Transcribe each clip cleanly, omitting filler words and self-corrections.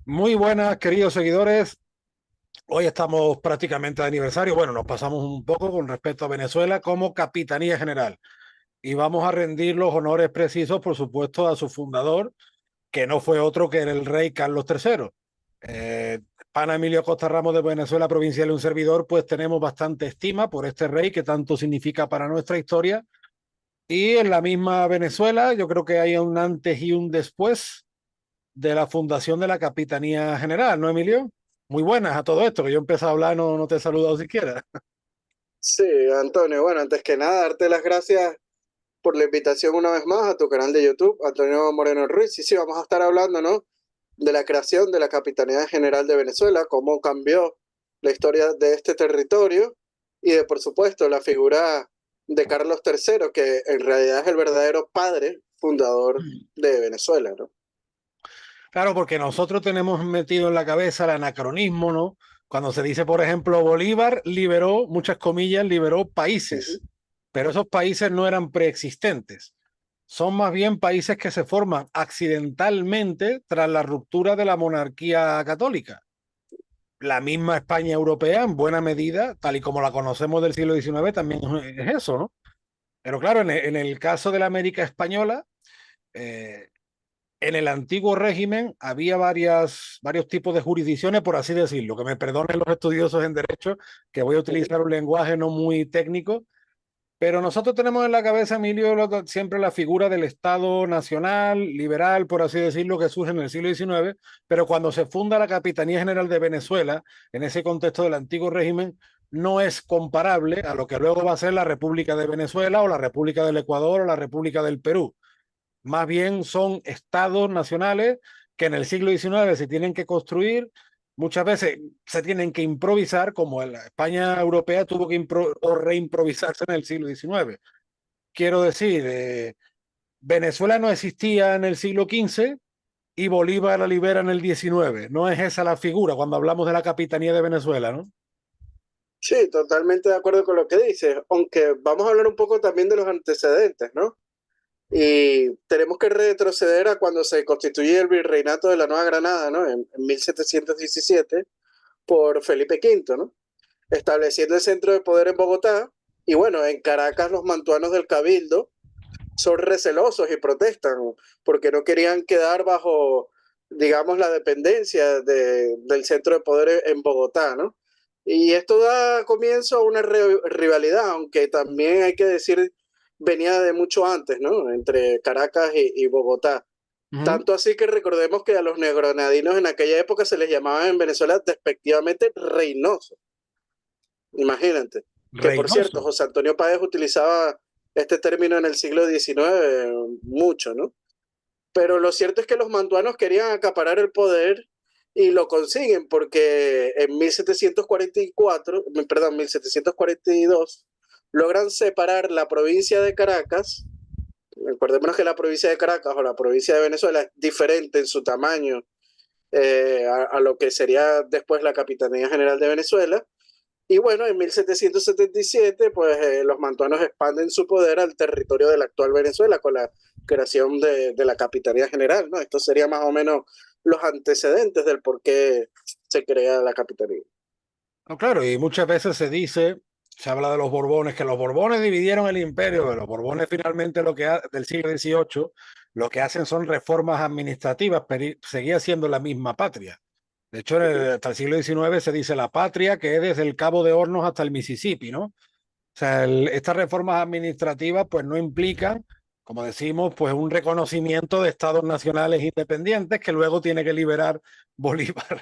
Muy buenas, queridos seguidores. Hoy estamos prácticamente de aniversario. Bueno, nos pasamos un poco con respecto a Venezuela como Capitanía General. Y vamos a rendir los honores precisos, por supuesto, a su fundador, que no fue otro que el rey Carlos III. Pana Emilio Costa Ramos de Venezuela, provincial y un servidor, pues tenemos bastante estima por este rey que tanto significa para nuestra historia. Y en la misma Venezuela, yo creo que hay un antes y un después de la fundación de la Capitanía General, ¿no, Emilio? Muy buenas a todo esto, que yo empecé a hablar, no te he saludado siquiera. Sí, Antonio, bueno, antes que nada, darte las gracias por la invitación una vez más a tu canal de YouTube, Antonio Moreno Ruiz. Y sí, vamos a estar hablando, ¿no? De la creación de la Capitanía General de Venezuela, cómo cambió la historia de este territorio y de, por supuesto, la figura de Carlos III, que en realidad es el verdadero padre fundador de Venezuela, ¿no? Claro, porque nosotros tenemos metido en la cabeza el anacronismo, ¿no? Cuando se dice, por ejemplo, Bolívar liberó, muchas comillas, liberó Ujú. países, pero esos países no eran preexistentes. Son más bien países que se forman accidentalmente tras la ruptura de la monarquía católica. La misma España europea, en buena medida, tal y como la conocemos del siglo XIX, también es eso, ¿no? Pero claro, en el caso de la América española, eh, en el antiguo régimen había varios tipos de jurisdicciones, por así decirlo, que me perdonen los estudiosos en derecho, que voy a Ujú. utilizar un lenguaje no muy técnico, pero nosotros tenemos en la cabeza, Emilio, siempre la figura del Estado nacional, liberal, por así decirlo, que surge en el siglo XIX, pero cuando se funda la Capitanía General de Venezuela, en ese contexto del antiguo régimen, no es comparable a lo que luego va a ser la República de Venezuela o la República del Ecuador o la República del Perú. Más bien son estados nacionales que en el siglo XIX se tienen que construir, muchas veces se tienen que improvisar, como la España europea tuvo que o reimprovisarse en el siglo XIX. Quiero decir, Venezuela no existía en el siglo XV y Bolívar la libera en el XIX. No es esa la figura cuando hablamos de la capitanía de Venezuela, ¿no? Sí, totalmente de acuerdo con lo que dices, aunque vamos a hablar un poco también de los antecedentes, ¿no? Y tenemos que retroceder a cuando se constituye el virreinato de la Nueva Granada, ¿no? En 1717, por Felipe V, ¿no? Estableciendo el centro de poder en Bogotá. Y bueno, en Caracas los mantuanos del Cabildo son recelosos y protestan porque no querían quedar bajo, digamos, la dependencia del centro de poder en Bogotá, ¿no? Y esto da comienzo a una rivalidad, aunque también hay que decir, venía de mucho antes, ¿no? Entre Caracas y Bogotá. Uh -huh. Tanto así que recordemos que a los neogranadinos en aquella época se les llamaba en Venezuela despectivamente Reynoso. Imagínate. Que por cierto, Reynoso. José Antonio Páez utilizaba este término en el siglo XIX mucho, ¿no? Pero lo cierto es que los mantuanos querían acaparar el poder y lo consiguen porque en 1744, perdón, 1742, logran separar la provincia de Caracas. Recordemos que la provincia de Caracas o la provincia de Venezuela es diferente en su tamaño a lo que sería después la Capitanía General de Venezuela. Y bueno, en 1777, pues los mantuanos expanden su poder al territorio de la actual Venezuela con la creación de la Capitanía General, ¿no? Esto sería más o menos los antecedentes del por qué se crea la Capitanía. No, claro, y muchas veces se habla de los Borbones, que los Borbones dividieron el imperio, pero los Borbones finalmente del siglo XVIII lo que hacen son reformas administrativas, pero seguía siendo la misma patria. De hecho, Uh -huh. hasta el siglo XIX se dice la patria, que es desde el Cabo de Hornos hasta el Mississippi, ¿no? O sea, estas reformas administrativas pues no implican, como decimos, pues un reconocimiento de estados nacionales independientes que luego tiene que liberar Bolívar.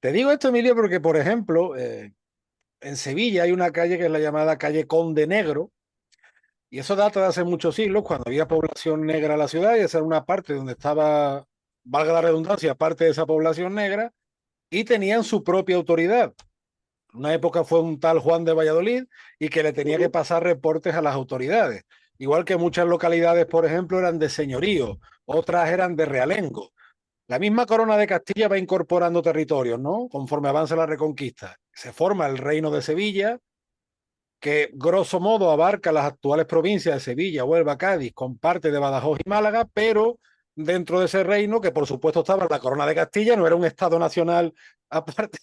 Te digo esto, Emilio, porque, por ejemplo, en Sevilla hay una calle que es la llamada calle Conde Negro, y eso data de hace muchos siglos, cuando había población negra en la ciudad, y esa era una parte donde estaba, valga la redundancia, parte de esa población negra, y tenían su propia autoridad. En una época fue un tal Juan de Valladolid y que le Uh tenía que -huh. pasar reportes a las autoridades. Igual que muchas localidades, por ejemplo, eran de señorío, otras eran de realengo. La misma corona de Castilla va incorporando territorios, ¿no? Conforme avanza la reconquista. Se forma el reino de Sevilla, que grosso modo abarca las actuales provincias de Sevilla, Huelva, Cádiz, con parte de Badajoz y Málaga, pero dentro de ese reino, que por supuesto estaba la corona de Castilla, no era un estado nacional aparte,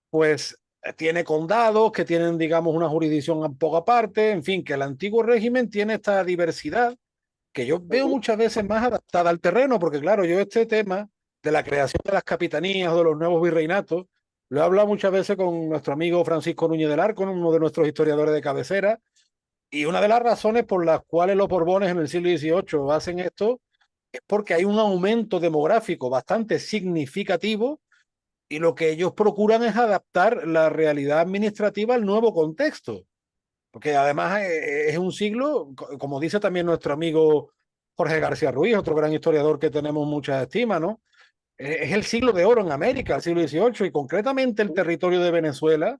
pues tiene condados que tienen, digamos, una jurisdicción un poco aparte, en fin, que el antiguo régimen tiene esta diversidad que yo veo Ujú. muchas veces más adaptada al terreno, porque claro, yo este tema de la creación de las capitanías o de los nuevos virreinatos, lo he hablado muchas veces con nuestro amigo Francisco Núñez del Arco, uno de nuestros historiadores de cabecera, y una de las razones por las cuales los Borbones en el siglo XVIII hacen esto es porque hay un aumento demográfico bastante significativo y lo que ellos procuran es adaptar la realidad administrativa al nuevo contexto. Porque además es un siglo, como dice también nuestro amigo Jorge García Ruiz, otro gran historiador que tenemos mucha estima, ¿no? Es el siglo de oro en América, el siglo XVIII, y concretamente el territorio de Venezuela,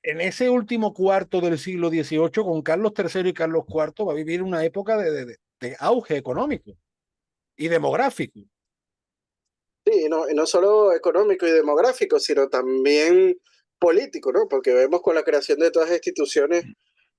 en ese último cuarto del siglo XVIII, con Carlos III y Carlos IV, va a vivir una época de auge económico y demográfico. Sí, y no solo económico y demográfico, sino también político, ¿no? Porque vemos con la creación de todas las instituciones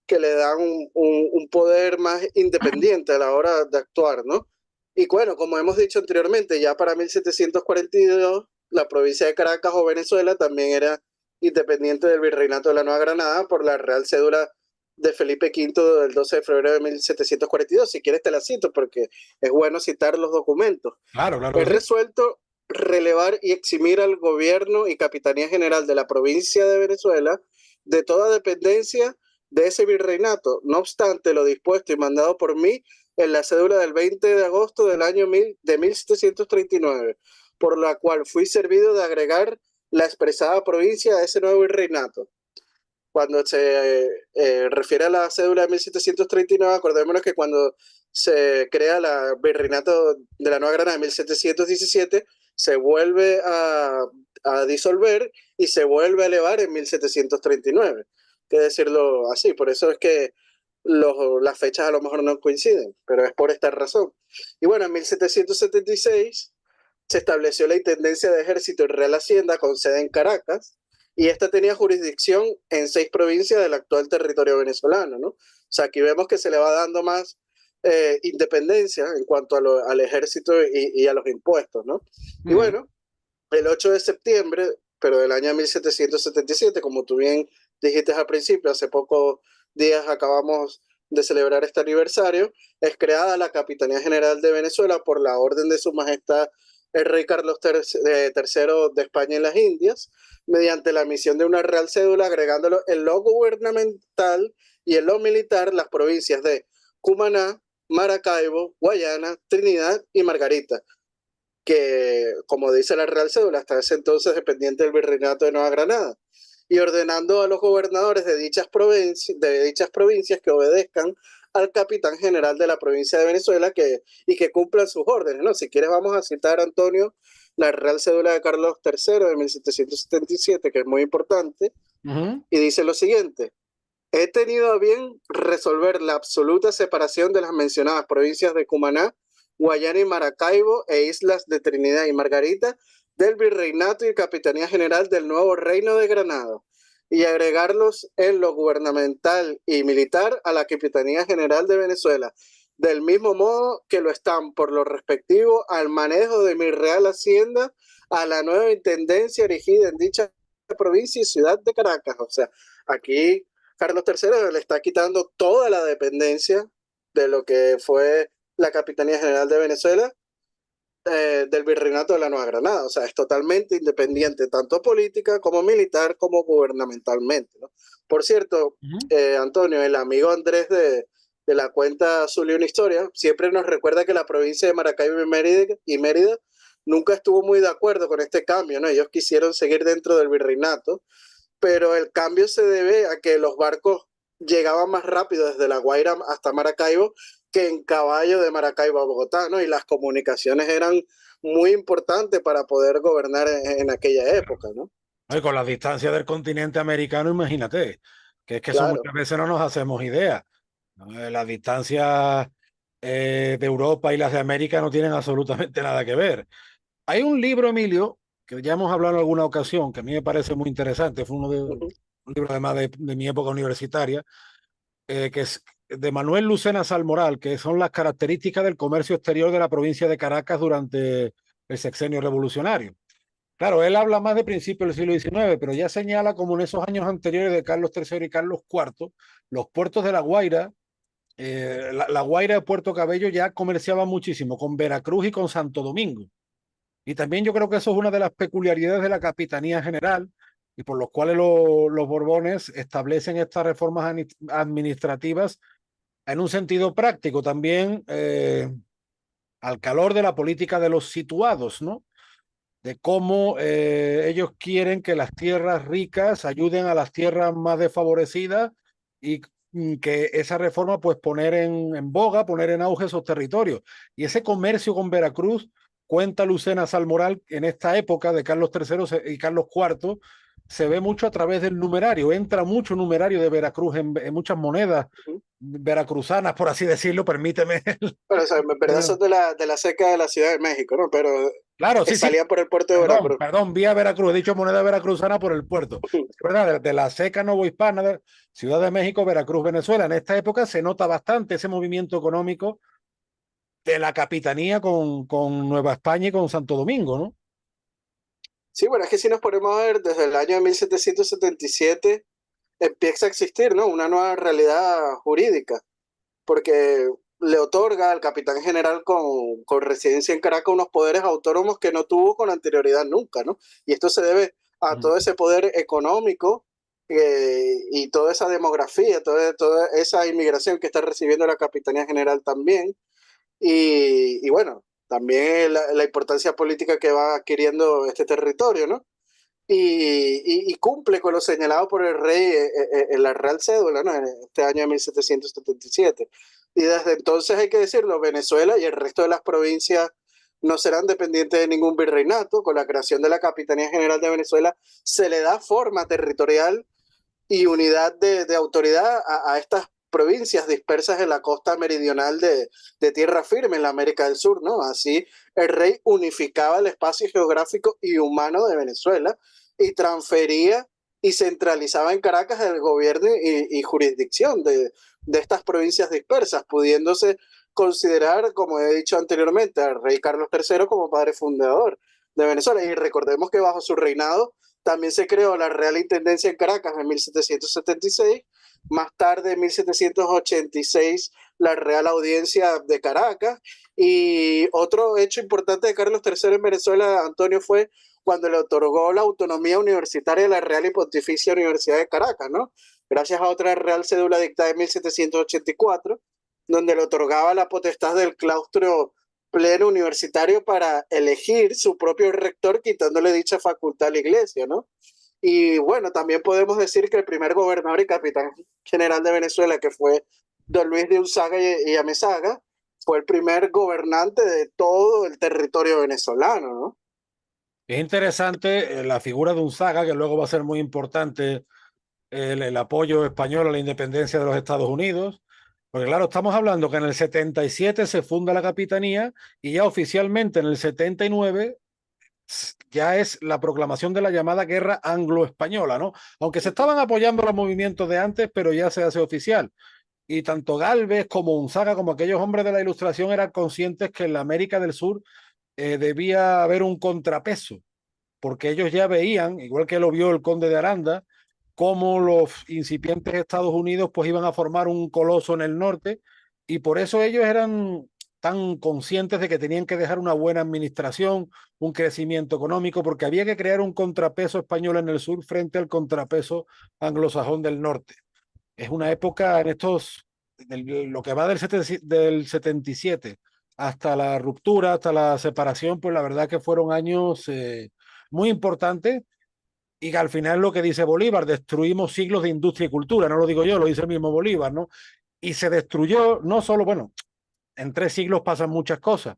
que le dan un poder más independiente a la hora de actuar, ¿no? Y bueno, como hemos dicho anteriormente, ya para 1742 la provincia de Caracas o Venezuela también era independiente del Virreinato de la Nueva Granada por la Real Cédula de Felipe V del 12 de febrero de 1742. Si quieres te la cito porque es bueno citar los documentos. Claro, claro Es que sí. resuelto relevar y eximir al gobierno y capitanía general de la provincia de Venezuela de toda dependencia de ese virreinato, no obstante lo dispuesto y mandado por mí en la cédula del 20 de agosto del año 1739, por la cual fui servido de agregar la expresada provincia a ese nuevo virreinato. Cuando se refiere a la cédula de 1739, acordémonos que cuando se crea la virreinato de la Nueva Granada en 1717, se vuelve a disolver y se vuelve a elevar en 1739, que decirlo así. Por eso es que las fechas a lo mejor no coinciden, pero es por esta razón. Y bueno, en 1776 se estableció la Intendencia de Ejército y Real Hacienda con sede en Caracas, y esta tenía jurisdicción en 6 provincias del actual territorio venezolano, ¿no? O sea, aquí vemos que se le va dando más independencia en cuanto al ejército y a los impuestos, ¿no? Y Mm. bueno, el 8 de septiembre, pero del año 1777, como tú bien dijiste al principio, hace pocos días acabamos de celebrar este aniversario, es creada la Capitanía General de Venezuela por la orden de Su Majestad el Rey Carlos III de España en las Indias, mediante la emisión de una real cédula agregándolo en lo gubernamental y en lo militar las provincias de Cumaná, Maracaibo, Guayana, Trinidad y Margarita, que, como dice la Real Cédula, hasta ese entonces dependiente del Virreinato de Nueva Granada, y ordenando a los gobernadores de dichas provincias que obedezcan al capitán general de la provincia de Venezuela y que cumplan sus órdenes, ¿no? Si quieres vamos a citar, Antonio, la Real Cédula de Carlos III de 1777, que es muy importante, Uh -huh. y dice lo siguiente: he tenido a bien resolver la absoluta separación de las mencionadas provincias de Cumaná, Guayana y Maracaibo e islas de Trinidad y Margarita del Virreinato y Capitanía General del nuevo Reino de Granada, y agregarlos en lo gubernamental y militar a la Capitanía General de Venezuela, del mismo modo que lo están por lo respectivo al manejo de mi real hacienda a la nueva intendencia erigida en dicha provincia y ciudad de Caracas. O sea, aquí Carlos III le está quitando toda la dependencia de lo que fue la Capitanía General de Venezuela, del Virreinato de la Nueva Granada. O sea, es totalmente independiente, tanto política como militar como gubernamentalmente, ¿no? Por cierto, Uh -huh. Antonio, el amigo Andrés de la cuenta Zulia una historia, siempre nos recuerda que la provincia de Maracaibo y Mérida nunca estuvo muy de acuerdo con este cambio, ¿no? Ellos quisieron seguir dentro del virreinato, pero el cambio se debe a que los barcos llegaban más rápido desde La Guaira hasta Maracaibo que en caballo de Maracaibo a Bogotá, ¿no? Y las comunicaciones eran muy importantes para poder gobernar en aquella época, ¿no? Y con las distancias del continente americano, imagínate, que es que eso Claro. muchas veces no nos hacemos idea. Las distancias de Europa y las de América no tienen absolutamente nada que ver. Hay un libro, Emilio, que ya hemos hablado en alguna ocasión, que a mí me parece muy interesante, fue un libro además de mi época universitaria, que de Manuel Lucena Salmoral, que son las características del comercio exterior de la provincia de Caracas durante el sexenio revolucionario. Claro, él habla más de principios del siglo XIX, pero ya señala como en esos años anteriores de Carlos III y Carlos IV, los puertos de La Guaira, la Guaira de Puerto Cabello ya comerciaba muchísimo con Veracruz y con Santo Domingo. Y también yo creo que eso es una de las peculiaridades de la Capitanía General y por los cuales los Borbones establecen estas reformas administrativas en un sentido práctico, también al calor de la política de los situados, ¿no? De cómo ellos quieren que las tierras ricas ayuden a las tierras más desfavorecidas y que esa reforma pues poner en boga, poner en auge esos territorios. Y ese comercio con Veracruz, cuenta Lucena Salmoral, en esta época de Carlos III y Carlos IV, se ve mucho a través del numerario, entra mucho numerario de Veracruz en muchas monedas veracruzanas, por así decirlo, permíteme. Bueno, o sea, en verdad son de la seca de la Ciudad de México, ¿no? Pero Claro, sí, sí, salían por el puerto de perdón, Veracruz. perdón, vía Veracruz, he dicho moneda veracruzana por el puerto. Es verdad, de la seca novohispana, de Ciudad de México, Veracruz, Venezuela. En esta época se nota bastante ese movimiento económico de la capitanía con Nueva España y con Santo Domingo, ¿no? Sí, bueno, es que si nos ponemos a ver, desde el año 1777 empieza a existir, ¿no? Una nueva realidad jurídica, porque le otorga al capitán general con residencia en Caracas unos poderes autónomos que no tuvo con anterioridad nunca, ¿no? Y esto se debe a todo ese poder económico y toda esa demografía, toda esa inmigración que está recibiendo la capitanía general también. Y bueno, también la importancia política que va adquiriendo este territorio, ¿no? Y cumple con lo señalado por el rey en la Real Cédula, ¿no? En este año de 1777. Y desde entonces hay que decirlo, Venezuela y el resto de las provincias no serán dependientes de ningún virreinato. Con la creación de la Capitanía General de Venezuela se le da forma territorial y unidad de autoridad a estas provincias dispersas en la costa meridional de tierra firme en la América del Sur, ¿no? Así el rey unificaba el espacio geográfico y humano de Venezuela y transfería y centralizaba en Caracas el gobierno y jurisdicción de estas provincias dispersas, pudiéndose considerar, como he dicho anteriormente, al rey Carlos III como padre fundador de Venezuela. Y recordemos que bajo su reinado también se creó la Real Intendencia en Caracas en 1776, más tarde en 1786 la Real Audiencia de Caracas. Y otro hecho importante de Carlos III en Venezuela, Antonio, fue cuando le otorgó la autonomía universitaria de la Real y Pontificia Universidad de Caracas, ¿no? Gracias a otra Real Cédula dictada en 1784, donde le otorgaba la potestad del claustro pleno universitario para elegir su propio rector, quitándole dicha facultad a la iglesia, ¿no? Y bueno, también podemos decir que el primer gobernador y capitán general de Venezuela, que fue don Luis de Unzaga y Amezaga, fue el primer gobernante de todo el territorio venezolano, ¿no? Es interesante la figura de Unzaga, que luego va a ser muy importante el apoyo español a la independencia de los Estados Unidos. Porque claro, estamos hablando que en el 77 se funda la capitanía y ya oficialmente en el 79 ya es la proclamación de la llamada guerra anglo-española, ¿no? Aunque se estaban apoyando los movimientos de antes, pero ya se hace oficial. Y tanto Galvez como Unzaga, como aquellos hombres de la Ilustración, eran conscientes que en la América del Sur debía haber un contrapeso, porque ellos ya veían, igual que lo vio el conde de Aranda, cómo los incipientes Estados Unidos pues iban a formar un coloso en el norte y por eso ellos eran tan conscientes de que tenían que dejar una buena administración, un crecimiento económico, porque había que crear un contrapeso español en el sur frente al contrapeso anglosajón del norte. Es una época en estos, lo que va del 77 hasta la ruptura, hasta la separación, pues la verdad que fueron años muy importantes y que al final lo que dice Bolívar, destruimos siglos de industria y cultura, no lo digo yo, lo dice el mismo Bolívar, ¿no? Y se destruyó no solo, bueno, en 3 siglos pasan muchas cosas,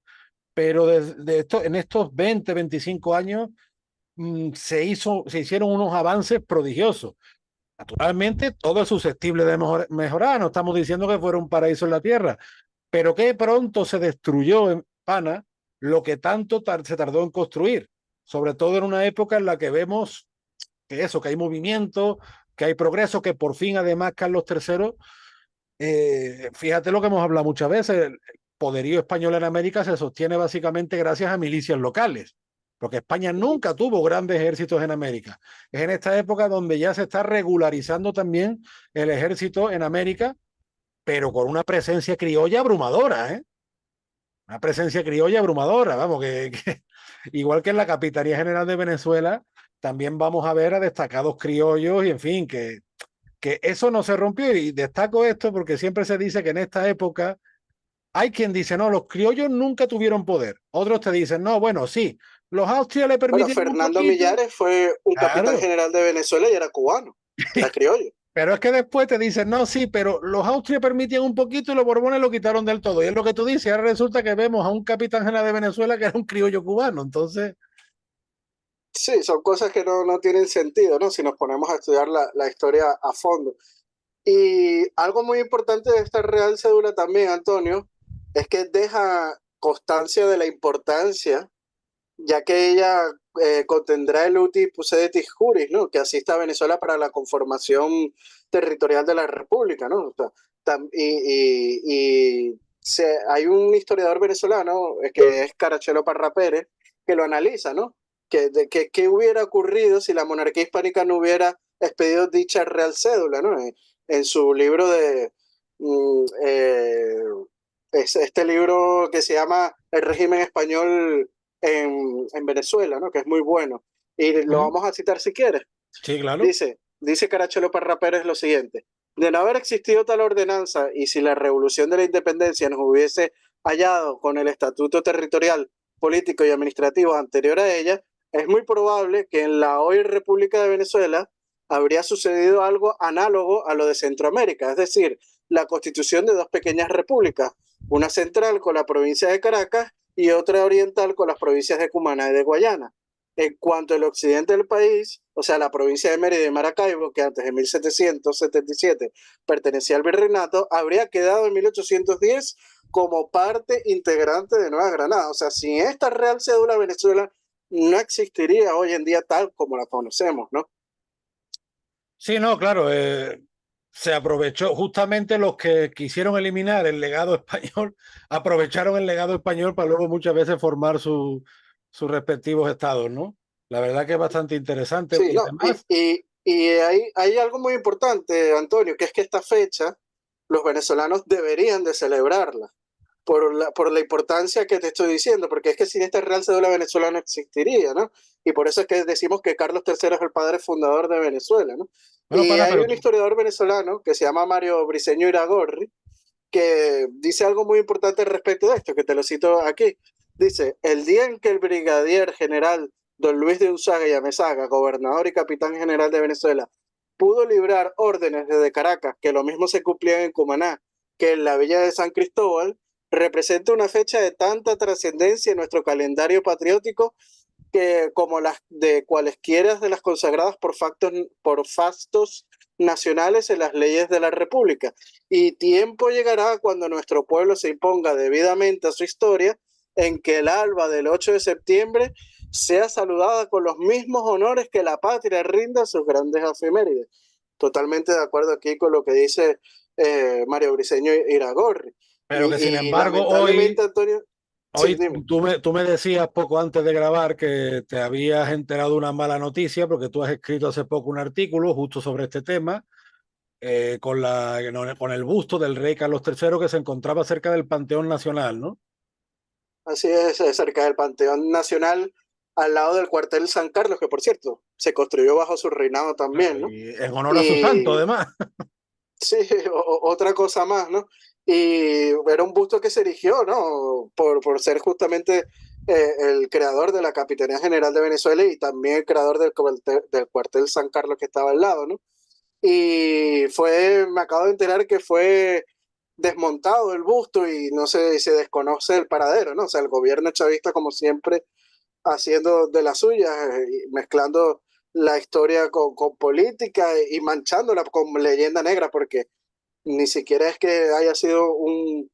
pero en estos 20, 25 años se hicieron unos avances prodigiosos. Naturalmente, todo es susceptible de mejorar, no estamos diciendo que fuera un paraíso en la tierra, pero que pronto se destruyó en Pana lo que tanto se tardó en construir, sobre todo en una época en la que vemos que hay movimiento, que hay progreso, que por fin además Carlos III Fíjate lo que hemos hablado muchas veces, el poderío español en América se sostiene básicamente gracias a milicias locales, porque España nunca tuvo grandes ejércitos en América. Es en esta época donde ya se está regularizando también el ejército en América, pero con una presencia criolla abrumadora, ¿eh? Una presencia criolla abrumadora, vamos, igual que en la Capitanía General de Venezuela, también vamos a ver a destacados criollos y en fin, que eso no se rompió y destaco esto porque siempre se dice que en esta época hay quien dice, no, los criollos nunca tuvieron poder. Otros te dicen, no, bueno, sí, los austrias le Bueno, permitieron un Fernando poquito. Millares fue un capitán Claro, general de Venezuela y era cubano, era criollo. pero es que después te dicen, no, sí, pero los austrias permitían un poquito y los borbones lo quitaron del todo. Y es lo que tú dices, ahora resulta que vemos a un capitán general de Venezuela que era un criollo cubano. Entonces, Sí, son cosas que no tienen sentido, ¿no? Si nos ponemos a estudiar la historia a fondo. Y algo muy importante de esta Real Cédula también, Antonio, es que deja constancia de la importancia, ya que ella contendrá el uti possidetis juris, ¿no? Que asista a Venezuela para la conformación territorial de la República, ¿no? O sea, hay un historiador venezolano, que es Carachelo Parra Pérez, que lo analiza, ¿no? ¿Qué hubiera ocurrido si la monarquía hispánica no hubiera expedido dicha Real Cédula, ¿no? En su libro este libro que se llama El régimen español en Venezuela, ¿no? Que es muy bueno. Y lo ujú, vamos a citar si quieres. sí, claro. Dice Carachelo Parra Pérez lo siguiente: de no haber existido tal ordenanza y si la revolución de la independencia nos hubiese hallado con el estatuto territorial, político y administrativo anterior a ella, es muy probable que en la hoy República de Venezuela habría sucedido algo análogo a lo de Centroamérica, es decir, la constitución de dos pequeñas repúblicas, una central con la provincia de Caracas y otra oriental con las provincias de Cumaná y de Guayana. En cuanto al occidente del país, o sea, la provincia de Mérida y Maracaibo, que antes de 1777 pertenecía al virreinato, habría quedado en 1810 como parte integrante de Nueva Granada. O sea, sin esta Real Cédula, Venezuela no existiría hoy en día tal como la conocemos, ¿no? Sí, no, claro, se aprovechó justamente los que quisieron eliminar el legado español, aprovecharon el legado español para luego muchas veces formar sus respectivos estados, ¿no? La verdad que es bastante interesante Sí, y no, además, y hay algo muy importante, Antonio, que es que esta fecha los venezolanos deberían de celebrarla por la importancia que te estoy diciendo, porque es que sin esta Real Cédula Venezuela no existiría, ¿no? Y por eso es que decimos que Carlos III es el padre fundador de Venezuela, ¿no? bueno, Y para, hay pero un historiador venezolano que se llama Mario Briceño Iragorri, que dice algo muy importante respecto de esto, que te lo cito aquí. Dice, el día en que el brigadier general don Luis de Unzaga y Amezaga, gobernador y capitán general de Venezuela, pudo librar órdenes desde Caracas, que lo mismo se cumplían en Cumaná que en la villa de San Cristóbal, representa una fecha de tanta trascendencia en nuestro calendario patriótico que como las de cualesquiera de las consagradas por fastos nacionales en las leyes de la República. Y tiempo llegará cuando nuestro pueblo se imponga debidamente a su historia, en que el alba del 8 de septiembre sea saludada con los mismos honores que la patria rinda a sus grandes efemérides. Totalmente de acuerdo aquí con lo que dice Mario Briceño Iragorri. pero que sin Y embargo lamentablemente, Antonio, sí, hoy dime. tú me decías poco antes de grabar que te habías enterado de una mala noticia porque tú has escrito hace poco un artículo justo sobre este tema con el busto del rey Carlos III que se encontraba cerca del Panteón Nacional, ¿no? Así es, cerca del Panteón Nacional, al lado del cuartel San Carlos, que por cierto, se construyó bajo su reinado Claro, también, ¿no? y en honor a su santo, Y además. sí, otra cosa más, ¿no? Y era un busto que se erigió, ¿no? Por ser justamente el creador de la Capitanía General de Venezuela y también el creador del cuartel San Carlos que estaba al lado, ¿no? Y me acabo de enterar que fue desmontado el busto y no sé, se desconoce el paradero, ¿no? O sea, el gobierno chavista, como siempre, haciendo de las suyas, mezclando la historia con política y manchándola con leyenda negra, porque ni siquiera es que haya sido un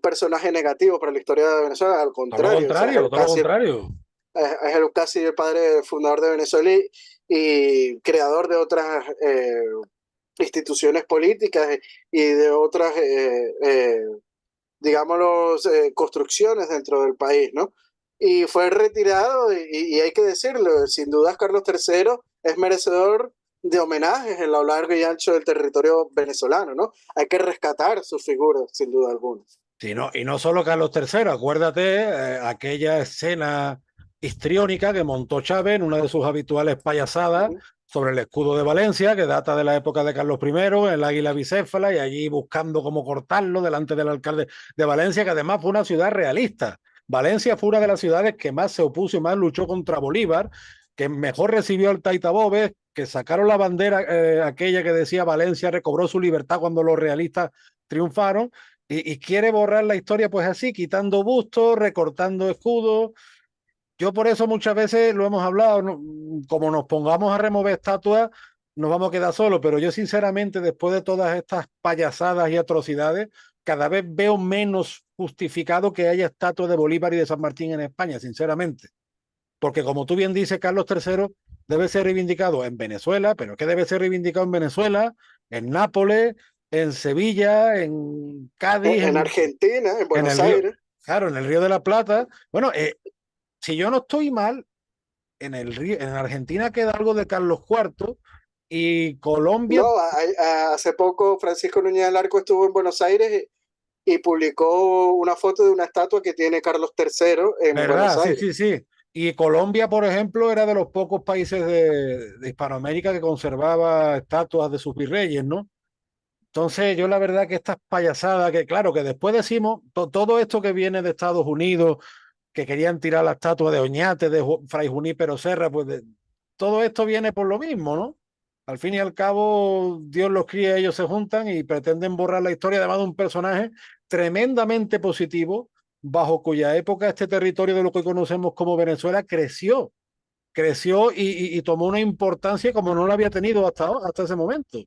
personaje negativo para la historia de Venezuela, al contrario, o sea, Todo lo contrario. es el el padre fundador de Venezuela y creador de otras instituciones políticas y de otras, digámoslo, construcciones dentro del país, ¿no? Y fue retirado y hay que decirlo, sin dudas Carlos III es merecedor de homenajes en lo largo y ancho del territorio venezolano, ¿no? Hay que rescatar su figura, sin duda alguna. Sí, no, y no solo Carlos III, acuérdate aquella escena histriónica que montó Chávez en una de sus habituales payasadas Ujú. sobre el escudo de Valencia, que data de la época de Carlos I, el águila bicéfala, y allí buscando cómo cortarlo delante del alcalde de Valencia, que además fue una ciudad realista. Valencia fue una de las ciudades que más se opuso y más luchó contra Bolívar, que mejor recibió al Taita Bóvez, que sacaron la bandera aquella que decía Valencia recobró su libertad cuando los realistas triunfaron y quiere borrar la historia pues así, quitando bustos, recortando escudos. Yo por eso muchas veces lo hemos hablado, ¿no? Como nos pongamos a remover estatuas, nos vamos a quedar solos, pero yo sinceramente después de todas estas payasadas y atrocidades, cada vez veo menos justificado que haya estatuas de Bolívar y de San Martín en España, sinceramente. Porque como tú bien dices, Carlos III debe ser reivindicado en Venezuela, pero ¿qué debe ser reivindicado en Venezuela? En Nápoles, en Sevilla, en Cádiz, En Argentina, en en el Buenos río, Aires. claro, en el Río de la Plata. Bueno, si yo no estoy mal, en el río, en Argentina queda algo de Carlos IV y Colombia, No, hace poco Francisco Núñez del Arco estuvo en Buenos Aires y publicó una foto de una estatua que tiene Carlos III en Buenos ¿verdad? Sí, Aires. sí, sí. Y Colombia, por ejemplo, era de los pocos países de Hispanoamérica que conservaba estatuas de sus virreyes, ¿no? Entonces, yo la verdad que estas payasadas, que claro, que después decimos, todo esto que viene de Estados Unidos, que querían tirar la estatua de Oñate, de Fray Junípero Serra, pues todo esto viene por lo mismo, ¿no? Al fin y al cabo, Dios los cría, ellos se juntan y pretenden borrar la historia, además de un personaje tremendamente positivo, bajo cuya época este territorio de lo que conocemos como Venezuela creció y tomó una importancia como no la había tenido hasta ese momento.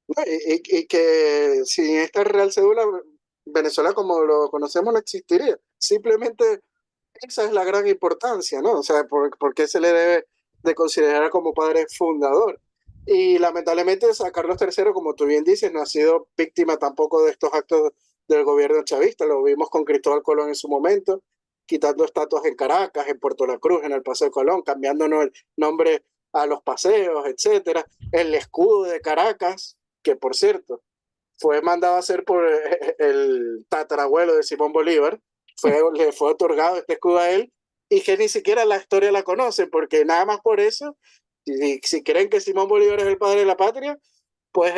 ¿No? Y que sin esta Real Cédula, Venezuela como lo conocemos no existiría. Simplemente esa es la gran importancia, ¿no? O sea, por qué se le debe de considerar como padre fundador? Y lamentablemente a Carlos III, como tú bien dices, no ha sido víctima tampoco de estos actos del gobierno chavista. Lo vimos con Cristóbal Colón en su momento, quitando estatuas en Caracas, en Puerto La Cruz, en el Paseo de Colón, cambiándonos el nombre a los paseos, etcétera. El escudo de Caracas, que por cierto, fue mandado a hacer por el tatarabuelo de Simón Bolívar, le fue otorgado este escudo a él, y que ni siquiera la historia la conocen, porque nada más por eso, si creen que Simón Bolívar es el padre de la patria, pues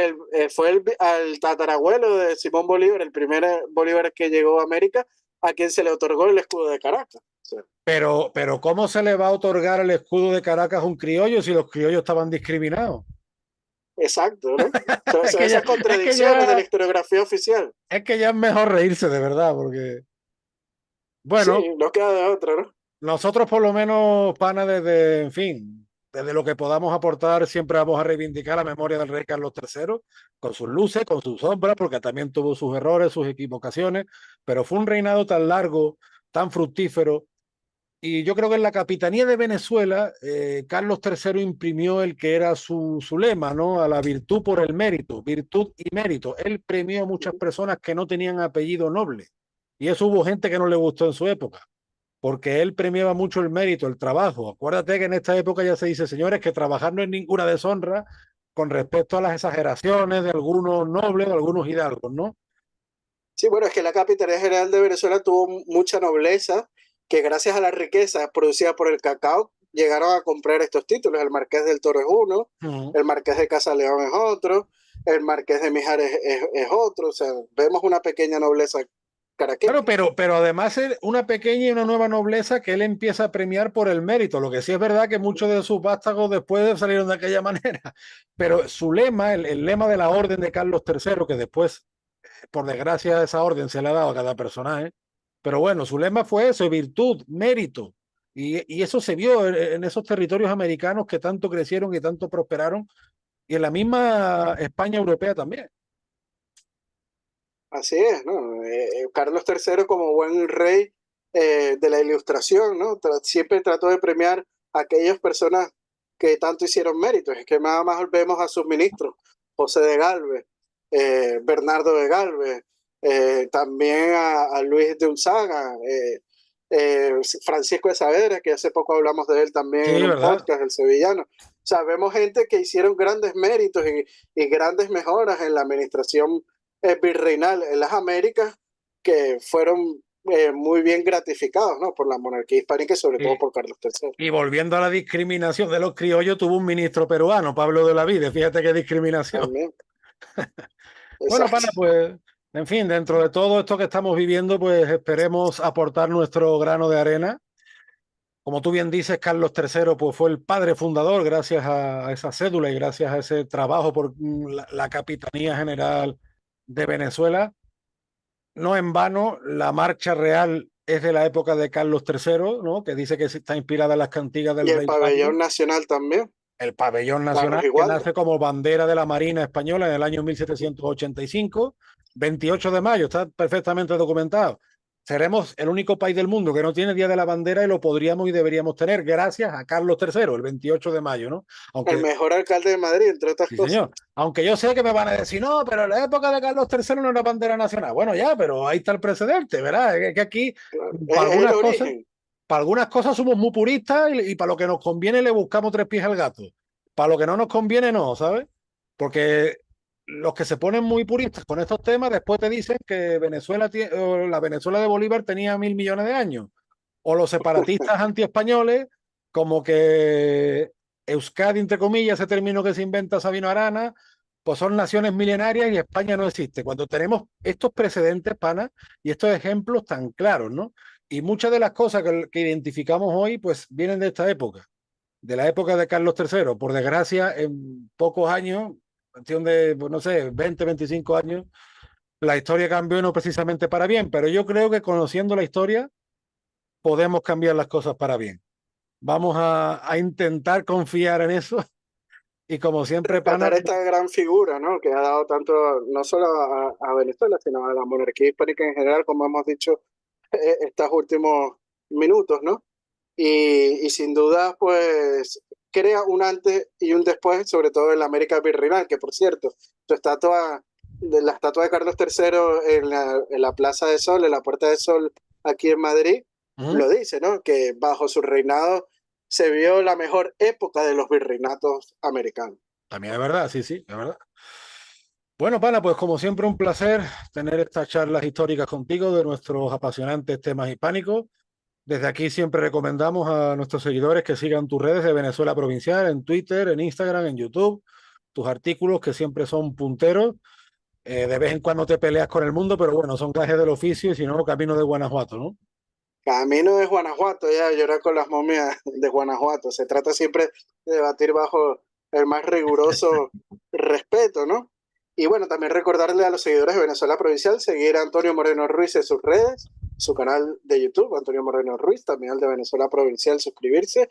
fue al tatarabuelo de Simón Bolívar, el primer Bolívar que llegó a América, a quien se le otorgó el escudo de Caracas. O sea, Pero ¿cómo se le va a otorgar el escudo de Caracas a un criollo si los criollos estaban discriminados? exacto, ¿no? Es Son que ya, esas contradicciones de la historiografía oficial. es que ya es mejor reírse de verdad, porque, Sí, bueno, no queda de otra, ¿no? nosotros por lo menos, pana, desde, en fin, desde lo que podamos aportar, siempre vamos a reivindicar la memoria del rey Carlos III, con sus luces, con sus sombras, porque también tuvo sus errores, sus equivocaciones, pero fue un reinado tan largo, tan fructífero. Y yo creo que en la capitanía de Venezuela, Carlos III imprimió el que era su lema, ¿no? A la virtud por el mérito, virtud y mérito. Él premió a muchas personas que no tenían apellido noble. Y eso hubo gente que no le gustó en su época, porque él premiaba mucho el mérito, el trabajo. Acuérdate que en esta época ya se dice, señores, que trabajar no es ninguna deshonra con respecto a las exageraciones de algunos nobles, de algunos hidalgos, ¿no? Sí, bueno, es que la Capitanía General de Venezuela tuvo mucha nobleza que gracias a la riqueza producida por el cacao llegaron a comprar estos títulos. El Marqués del Toro es uno, Uh -huh. el Marqués de Casaleón es otro, el Marqués de Mijares es otro. O sea, vemos una pequeña nobleza Claro, caraqueña. pero además es una pequeña y una nueva nobleza que él empieza a premiar por el mérito. Lo que sí es verdad que muchos de sus vástagos después salieron de aquella manera. Pero su lema, el lema de la orden de Carlos III, que después, por desgracia, esa orden se le ha dado a cada personaje. Pero bueno, su lema fue eso, virtud, mérito. Y eso se vio en esos territorios americanos que tanto crecieron y tanto prosperaron, y en la misma España europea también. Así es, ¿no? Carlos III como buen rey de la Ilustración, ¿no? Siempre trató de premiar a aquellas personas que tanto hicieron méritos. Es que nada más vemos a sus ministros, José de Galvez, Bernardo de Galvez, también a Luis de Unzaga, Francisco de Saavedra, que hace poco hablamos de él también Sí, en un ¿verdad? podcast, el sevillano. O sea, vemos gente que hicieron grandes méritos y grandes mejoras en la administración virreinal en las Américas, que fueron muy bien gratificados, ¿no? Por la monarquía hispánica y sobre todo Y, por Carlos III. y volviendo a la discriminación de los criollos, tuvo un ministro peruano, Pablo de la Vide, fíjate qué discriminación. También, Bueno, exacto. pana, pues, en fin, dentro de todo esto que estamos viviendo, pues esperemos aportar nuestro grano de arena. Como tú bien dices, Carlos III pues, fue el padre fundador gracias a esa cédula y gracias a ese trabajo por la Capitanía General de Venezuela. No en vano, la marcha real es de la época de Carlos III, ¿no? Que dice que está inspirada en las cantigas Y del el rey Pablo. pabellón nacional también, El pabellón Carlos nacional y que Wanda. nace como bandera de la Marina Española en el año 1785, 28 de mayo, está perfectamente documentado. Seremos el único país del mundo que no tiene Día de la Bandera y lo podríamos y deberíamos tener gracias a Carlos III, el 28 de mayo, ¿no? El Aunque, mejor alcalde de Madrid, entre otras sí cosas. señor, aunque yo sé que me van a decir, no, pero en la época de Carlos III no era bandera nacional. Bueno, ya, pero ahí está el precedente, ¿verdad? Es que aquí, Claro. Es el para origen. algunas cosas somos muy puristas y para lo que nos conviene le buscamos tres pies al gato. Para lo que no nos conviene, no, ¿sabes? Porque los que se ponen muy puristas con estos temas después te dicen que o la Venezuela de Bolívar tenía 1.000 millones de años. O los separatistas antiespañoles, como que Euskadi, entre comillas, ese término que se inventa Sabino Arana, pues son naciones milenarias y España no existe. Cuando tenemos estos precedentes, pana, y estos ejemplos tan claros, ¿no? Y muchas de las cosas que identificamos hoy, pues vienen de esta época, de la época de Carlos III. Por desgracia, en pocos años, cuestión de, pues, no sé, 20, 25 años, la historia cambió no precisamente para bien, pero yo creo que conociendo la historia podemos cambiar las cosas para bien. Vamos a intentar confiar en eso y como siempre, pana, Rescatar esta gran figura, ¿no? Que ha dado tanto, no solo a Venezuela, sino a la monarquía hispánica en general, como hemos dicho estos últimos minutos, ¿no? Y sin duda, pues, crea un antes y un después, sobre todo en la América virreinal, que por cierto, su estatua, de la estatua de Carlos III en la Plaza de Sol, en la Puerta de Sol, aquí en Madrid, lo dice, ¿no? Que bajo su reinado se vio la mejor época de los virreinatos americanos. también es verdad, sí, sí, es verdad. Bueno, pana, pues como siempre un placer tener estas charlas históricas contigo de nuestros apasionantes temas hispánicos. Desde aquí siempre recomendamos a nuestros seguidores que sigan tus redes de Venezuela Provincial en Twitter, en Instagram, en YouTube, tus artículos que siempre son punteros. De vez en cuando te peleas con el mundo, pero bueno, son gajes del oficio y si no, camino de Guanajuato, ¿no? Camino de Guanajuato, ya llorar con las momias de Guanajuato. Se trata siempre de debatir bajo el más riguroso respeto, ¿no? Y bueno, también recordarle a los seguidores de Venezuela Provincial seguir a Antonio Moreno Ruiz en sus redes, su canal de YouTube, Antonio Moreno Ruiz, también el de Venezuela Provincial, suscribirse.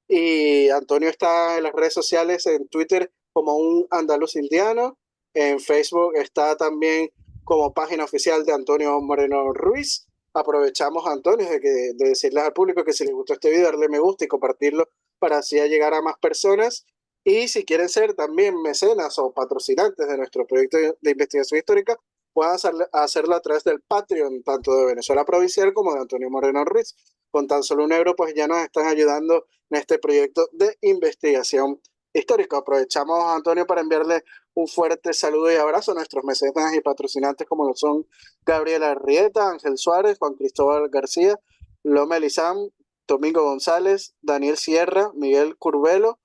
Y Antonio está en las redes sociales, en Twitter como un andaluz indiano, en Facebook está también como página oficial de Antonio Moreno Ruiz. Aprovechamos, Antonio, de decirles al público que si les gustó este video, darle me gusta y compartirlo para así llegar a más personas. Y si quieren ser también mecenas o patrocinantes de nuestro proyecto de investigación histórica, puedan hacerlo a través del Patreon, tanto de Venezuela Provincial como de Antonio Moreno Ruiz. Con tan solo €1, pues ya nos están ayudando en este proyecto de investigación histórica. Aprovechamos, Antonio, para enviarle un fuerte saludo y abrazo a nuestros mecenas y patrocinantes como lo son Gabriela Arrieta, Ángel Suárez, Juan Cristóbal García, Loma Elizam, Domingo González, Daniel Sierra, Miguel Curvelo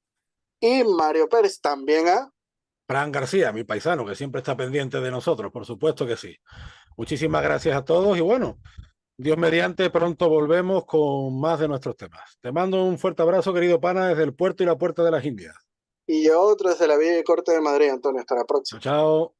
y Mario Pérez. También a Fran García, mi paisano, que siempre está pendiente de nosotros, por supuesto que sí. Muchísimas gracias a todos y bueno, Dios mediante, pronto volvemos con más de nuestros temas. Te mando un fuerte abrazo, querido pana, desde el puerto y la puerta de las Indias. y otros de la Villa y Corte de Madrid, Antonio. Hasta la Chao, próxima. chao.